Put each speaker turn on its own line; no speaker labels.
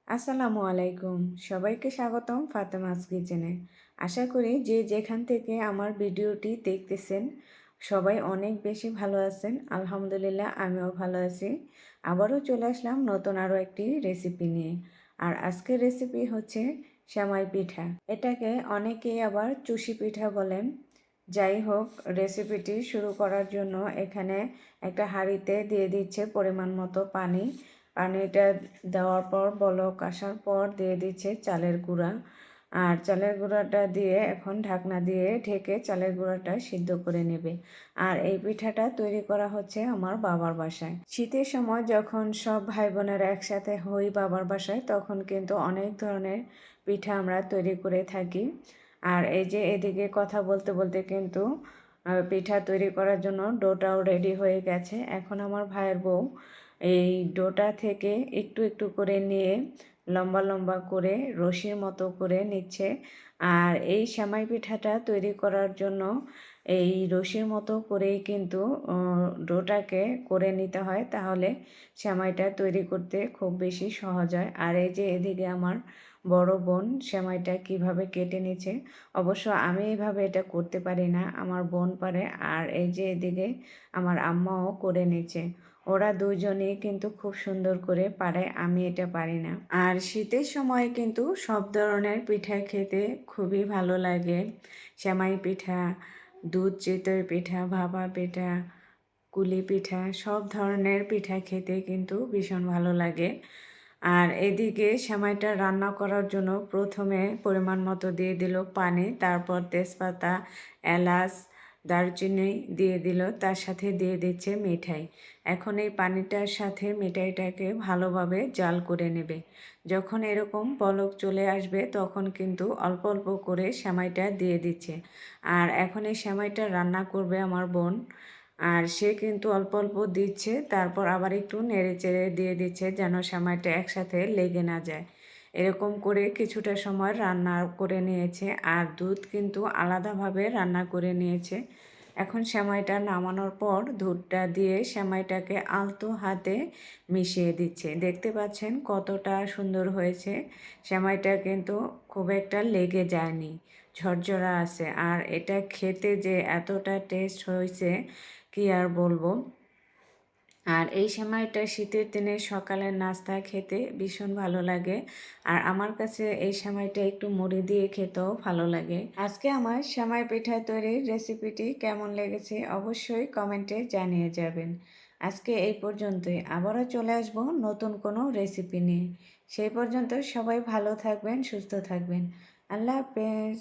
আসসালামু আলাইকুম। সবাইকে স্বাগতম ফাতেমাস কিচেনে। আশা করি যে যেখান থেকে আমার ভিডিওটি দেখতেছেন সবাই অনেক বেশি ভালো আছেন। আলহামদুলিল্লাহ আমিও ভালো আছি। আবারও চলে আসলাম নতুন আরও একটি রেসিপি নিয়ে। আর আজকের রেসিপি হচ্ছে সেমাই পিঠা। এটাকে অনেকেই আবার চুষি পিঠা বলেন। যাই হোক, রেসিপিটি শুরু করার জন্য এখানে একটা হাঁড়িতে দিয়ে দিচ্ছে পরিমাণ মতো পানি। পানিটা দেওয়ার পর বলক আসার পর দিয়ে দিচ্ছে চালের গুঁড়া। আর চালের গুঁড়াটা দিয়ে এখন ঢাকনা দিয়ে ঢেকে চালের গুঁড়াটা সিদ্ধ করে নেবে। আর এই পিঠাটা তৈরি করা হচ্ছে আমার বাবার বাসায়। শীতের সময় যখন সব ভাই বোনেরা একসাথে হই বাবার বাসায়, তখন কিন্তু অনেক ধরনের পিঠা আমরা তৈরি করে থাকি। আর এই যে এদিকে কথা বলতে বলতে কিন্তু পিঠা তৈরি করার জন্য ডোটাও রেডি হয়ে গেছে। এখন আমার ভাইয়ের বউ এই ডোটা থেকে একটু একটু করে নিয়ে লম্বা লম্বা করে রশির মতো করে নিচ্ছে। আর এই সেমাই পিঠাটা তৈরি করার জন্য এই রশির মতো করেই কিন্তু ডোটাকে করে নিতে হয়, তাহলে সেমাইটা তৈরি করতে খুব বেশি সহজ হয়। আর এই যে এদিকে আমার বড় বোন সেমাইটা কিভাবে কেটে নিচ্ছে। অবশ্য আমি এইভাবে এটা করতে পারি না, আমার বোন পারে। আর এই যে এদিকে আমার আম্মাও করে নিচ্ছে। ওরা দুজনেই কিন্তু খুব সুন্দর করে পারে, আমি এটা পারি না। আর শীতের সময় কিন্তু সব ধরনের পিঠা খেতে খুবই ভালো লাগে। সেমাই পিঠা, দুধ চিতই পিঠা, ভাপা পিঠা, কুলি পিঠা, সব ধরনের পিঠা খেতে কিন্তু ভীষণ ভালো লাগে। আর এদিকে সেমাইটা রান্না করার জন্য প্রথমে পরিমাণ মতো দিয়ে দিল পানি, তারপর তেজপাতা, এলাচ, দারচিনি দিয়ে দিল, তার সাথে দিয়ে দিচ্ছে মিঠাই। এখন এই পানিটার সাথে মিঠাইটাকে ভালোভাবে জাল করে নেবে। যখন এরকম বলক চলে আসবে তখন কিন্তু অল্প অল্প করে সেমাইটা দিয়ে দিচ্ছে। আর এখন এই সেমাইটা রান্না করবে আমার বোন। আর সে কিন্তু অল্প অল্প দিচ্ছে, তারপর আবার একটু নেড়ে চেড়ে দিয়ে দিচ্ছে যেন সেমাইটা একসাথে লেগে না যায়। এরকম করে কিছুটা সময় রান্না করে নিয়েছে। আর দুধ কিন্তু আলাদাভাবে রান্না করে নিয়েছে। এখন সেমাইটা নামানোর পর দুধটা দিয়ে সেমাইটাকে আলতো হাতে মিশিয়ে দিচ্ছে। দেখতে পাচ্ছেন কতটা সুন্দর হয়েছে। সেমাইটা কিন্তু খুব একটা লেগে যায়নি, ঝরঝরা আছে। আর এটা খেতে যে এতটা টেস্ট হয়েছে কি আর বলবো। আর এই সেমাইটা শীতের দিনে সকালের নাস্তা খেতে ভীষণ ভালো লাগে। আর আমার কাছে এই সেমাইটা একটু মুড়ি দিয়ে খেতেও ভালো লাগে। আজকে আমার সেমাই পিঠা তৈরির রেসিপিটি কেমন লেগেছে অবশ্যই কমেন্টে জানিয়ে যাবেন। আজকে এই পর্যন্তই, আবারও চলে আসবো নতুন কোনো রেসিপি নিয়ে। সেই পর্যন্ত সবাই ভালো থাকবেন, সুস্থ থাকবেন। আল্লাহ হাফেজ।